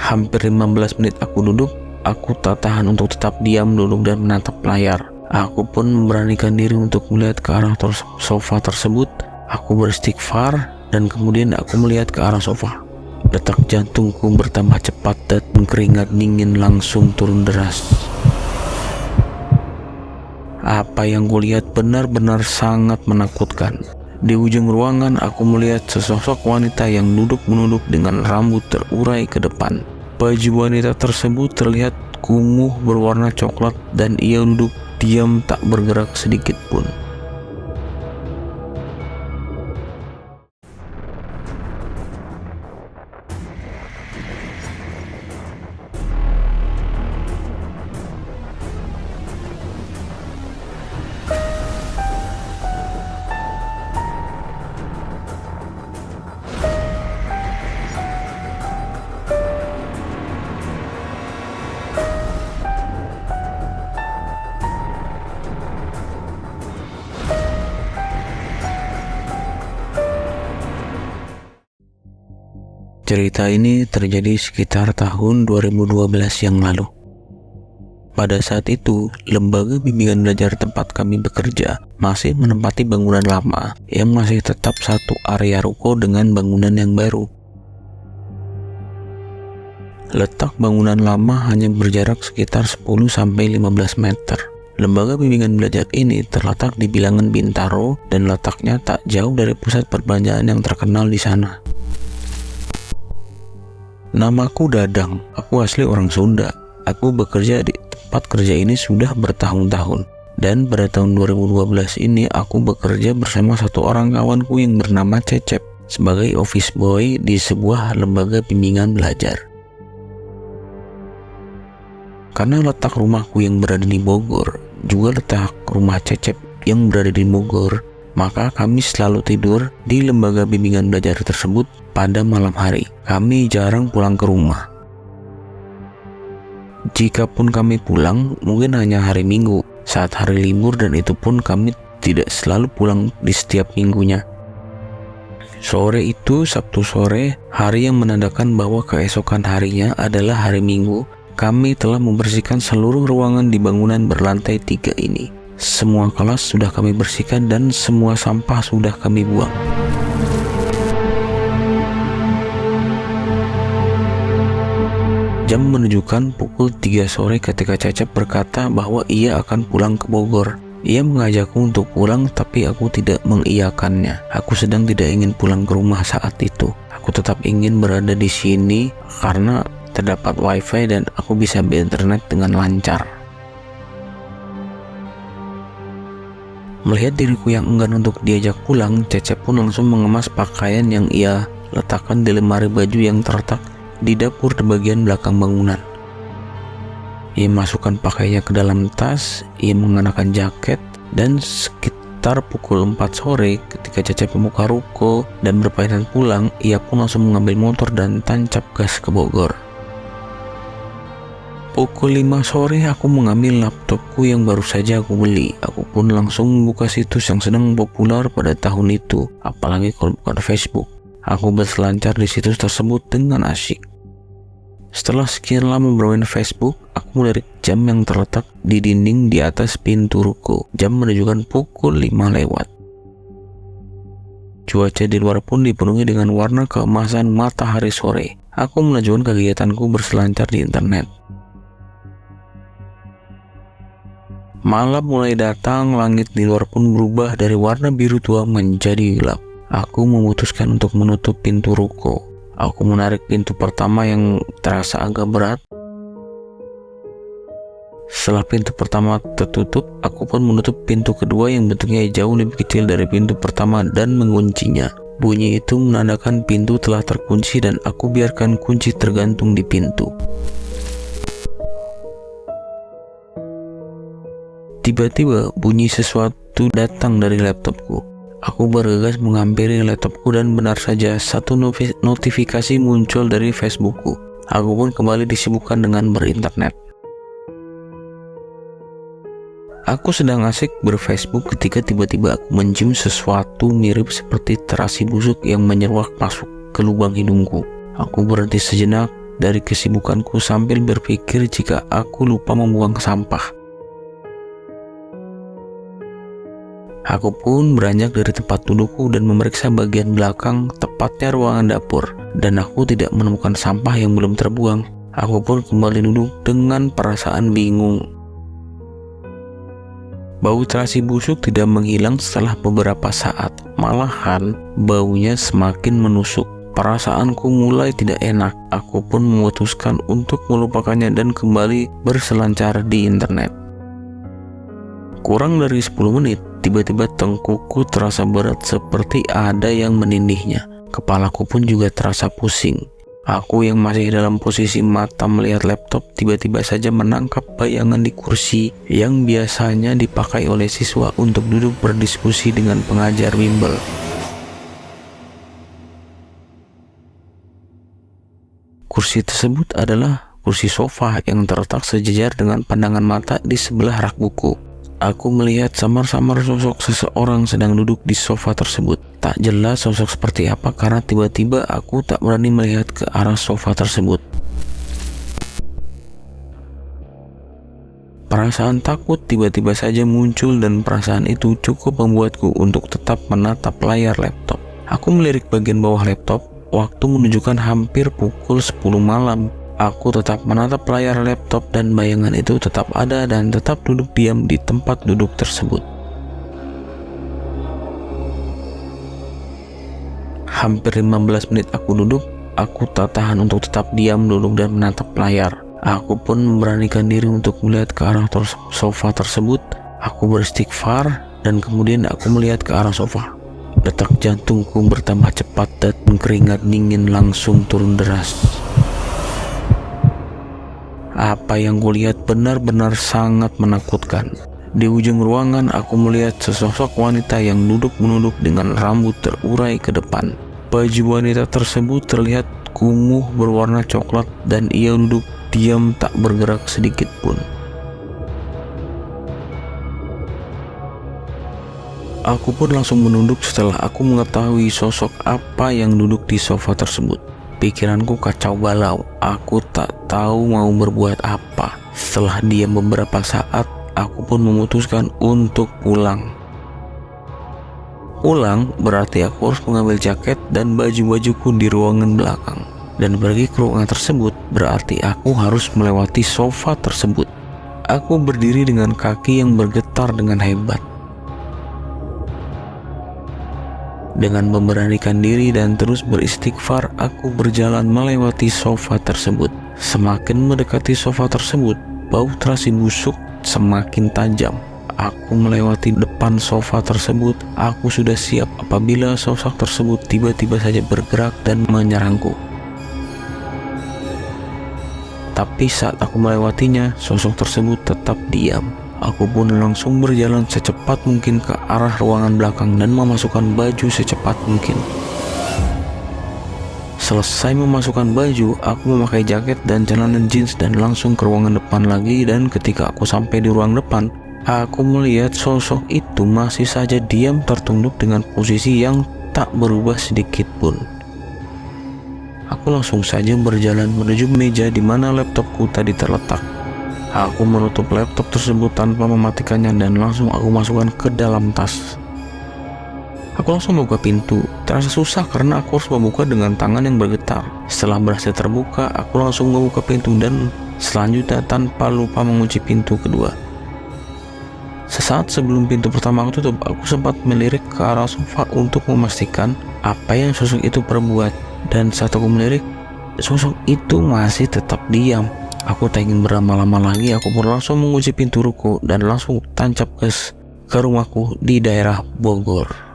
Hampir 15 menit aku duduk. Aku tak tahan untuk tetap diam duduk dan menatap layar. Aku pun memberanikan diri untuk melihat ke arah sofa tersebut. Aku beristighfar dan kemudian aku melihat ke arah sofa. Detak jantungku bertambah cepat dan keringat dingin langsung turun deras. Apa yang kulihat benar-benar sangat menakutkan. Di ujung ruangan aku melihat sesosok wanita yang duduk menunduk dengan rambut terurai ke depan. Baju wanita tersebut terlihat kumuh berwarna coklat dan ia duduk diam tak bergerak sedikit pun. Cerita ini terjadi sekitar tahun 2012 yang lalu. Pada saat itu, lembaga bimbingan belajar tempat kami bekerja masih menempati bangunan lama yang masih tetap satu area ruko dengan bangunan yang baru. Letak bangunan lama hanya berjarak sekitar 10-15 meter. Lembaga bimbingan belajar ini terletak di bilangan Bintaro dan letaknya tak jauh dari pusat perbelanjaan yang terkenal di sana. Namaku Dadang, aku asli orang Sunda. Aku bekerja di tempat kerja ini sudah bertahun-tahun. Dan pada tahun 2012 ini aku bekerja bersama satu orang kawanku yang bernama Cecep sebagai office boy di sebuah lembaga bimbingan belajar. Karena letak rumahku yang berada di Bogor, juga letak rumah Cecep yang berada di Bogor, maka kami selalu tidur di lembaga bimbingan belajar tersebut pada malam hari. Kami jarang pulang ke rumah. Jikapun kami pulang, mungkin hanya hari Minggu, saat hari libur, dan itu pun kami tidak selalu pulang di setiap minggunya. Sore itu, Sabtu sore, hari yang menandakan bahwa keesokan harinya adalah hari Minggu, kami telah membersihkan seluruh ruangan di bangunan berlantai 3 ini. Semua kelas sudah kami bersihkan dan semua sampah sudah kami buang. Jam menunjukkan pukul 3 sore ketika Cecep berkata bahwa ia akan pulang ke Bogor. Ia mengajakku untuk pulang, tapi aku tidak mengiyakannya. Aku sedang tidak ingin pulang ke rumah saat itu. Aku tetap ingin berada di sini karena terdapat wifi dan aku bisa berinternet dengan lancar. Melihat diriku yang enggan untuk diajak pulang, Cecep pun langsung mengemas pakaian yang ia letakkan di lemari baju yang terletak di dapur di bagian belakang bangunan. Ia masukkan pakaiannya ke dalam tas, ia mengenakan jaket, dan sekitar pukul 4 sore ketika Cecep membuka ruko dan berpamitan pulang, ia pun langsung mengambil motor dan tancap gas ke Bogor. Pukul 5 sore aku mengambil laptopku yang baru saja aku beli. Aku pun langsung membuka situs yang sedang populer pada tahun itu, apalagi kalau bukan Facebook. Aku berselancar di situs tersebut dengan asyik. Setelah sekian lama bermain Facebook, aku melirik jam yang terletak di dinding di atas pintu ruko. Jam menunjukkan pukul 5 lewat. Cuaca di luar pun dipenuhi dengan warna keemasan matahari sore. Aku melanjutkan kegiatanku berselancar di internet. Malam mulai datang, langit di luar pun berubah dari warna biru tua menjadi gelap. Aku memutuskan untuk menutup pintu ruko. Aku menarik pintu pertama yang terasa agak berat. Setelah pintu pertama tertutup, aku pun menutup pintu kedua yang bentuknya jauh lebih kecil dari pintu pertama dan menguncinya. Bunyi itu menandakan pintu telah terkunci dan aku biarkan kunci tergantung di pintu. Tiba-tiba bunyi sesuatu datang dari laptopku. Aku bergegas menghampiri laptopku dan benar saja satu notifikasi muncul dari Facebookku. Aku pun kembali disibukkan dengan berinternet. Aku sedang asik berfacebook ketika tiba-tiba aku mencium sesuatu mirip seperti terasi busuk yang menyeruak masuk ke lubang hidungku. Aku berhenti sejenak dari kesibukanku sambil berpikir jika aku lupa membuang sampah. Aku pun beranjak dari tempat dudukku dan memeriksa bagian belakang, tepatnya ruangan dapur, dan aku tidak menemukan sampah yang belum terbuang. Aku pun kembali duduk dengan perasaan bingung. Bau terasi busuk tidak menghilang setelah beberapa saat, malahan baunya semakin menusuk. Perasaanku mulai tidak enak. Aku pun memutuskan untuk melupakannya dan kembali berselancar di internet. Kurang dari 10 menit, tiba-tiba tengkukku terasa berat seperti ada yang menindihnya. Kepalaku pun juga terasa pusing. Aku yang masih dalam posisi mata melihat laptop tiba-tiba saja menangkap bayangan di kursi yang biasanya dipakai oleh siswa untuk duduk berdiskusi dengan pengajar bimbel. Kursi tersebut adalah kursi sofa yang terletak sejajar dengan pandangan mata di sebelah rak buku. Aku melihat samar-samar sosok seseorang sedang duduk di sofa tersebut. Tak jelas sosok seperti apa karena tiba-tiba aku tak berani melihat ke arah sofa tersebut. Perasaan takut tiba-tiba saja muncul dan perasaan itu cukup membuatku untuk tetap menatap layar laptop. Aku melirik bagian bawah laptop. Waktu menunjukkan hampir pukul 10 malam. Aku tetap menatap layar laptop dan bayangan itu tetap ada dan tetap duduk diam di tempat duduk tersebut. Hampir 15 menit aku duduk, aku tak tahan untuk tetap diam duduk dan menatap layar. Aku pun memberanikan diri untuk melihat ke arah sofa tersebut. Aku beristighfar dan kemudian aku melihat ke arah sofa. Detak jantungku bertambah cepat dan keringat dingin langsung turun deras. Apa yang kulihat benar-benar sangat menakutkan. Di ujung ruangan aku melihat sesosok wanita yang duduk menunduk dengan rambut terurai ke depan. Baju wanita tersebut terlihat kumuh berwarna coklat dan ia duduk diam tak bergerak sedikit pun. Aku pun langsung menunduk setelah aku mengetahui sosok apa yang duduk di sofa tersebut. Pikiranku kacau balau, aku tak tahu mau berbuat apa. Setelah diam beberapa saat, aku pun memutuskan untuk pulang. Pulang berarti aku harus mengambil jaket dan baju-bajuku di ruangan belakang. Dan pergi ke ruangan tersebut berarti aku harus melewati sofa tersebut. Aku berdiri dengan kaki yang bergetar dengan hebat. Dengan memberanikan diri dan terus beristighfar, aku berjalan melewati sofa tersebut. Semakin mendekati sofa tersebut, bau terasi busuk semakin tajam. Aku melewati depan sofa tersebut. Aku sudah siap apabila sosok tersebut tiba-tiba saja bergerak dan menyerangku. Tapi saat aku melewatinya, sosok tersebut tetap diam. Aku pun langsung berjalan secepat mungkin ke arah ruangan belakang dan memasukkan baju secepat mungkin. Selesai memasukkan baju, aku memakai jaket dan celana jeans dan langsung ke ruangan depan lagi. Dan ketika aku sampai di ruang depan, aku melihat sosok itu masih saja diam tertunduk dengan posisi yang tak berubah sedikit pun. Aku langsung saja berjalan menuju meja di mana laptopku tadi terletak. Aku menutup laptop tersebut tanpa mematikannya dan langsung aku masukkan ke dalam tas. Aku langsung membuka pintu. Terasa susah karena aku harus membuka dengan tangan yang bergetar. Setelah berhasil terbuka, aku langsung membuka pintu dan selanjutnya tanpa lupa mengunci pintu kedua. Sesaat sebelum pintu pertama aku tutup, aku sempat melirik ke arah sofa untuk memastikan apa yang sosok itu perbuat. Dan saat aku melirik, sosok itu masih tetap diam. Aku tak ingin berlama-lama lagi, aku pun langsung mengunci pintu ruko dan langsung tancap gas ke rumahku di daerah Bogor.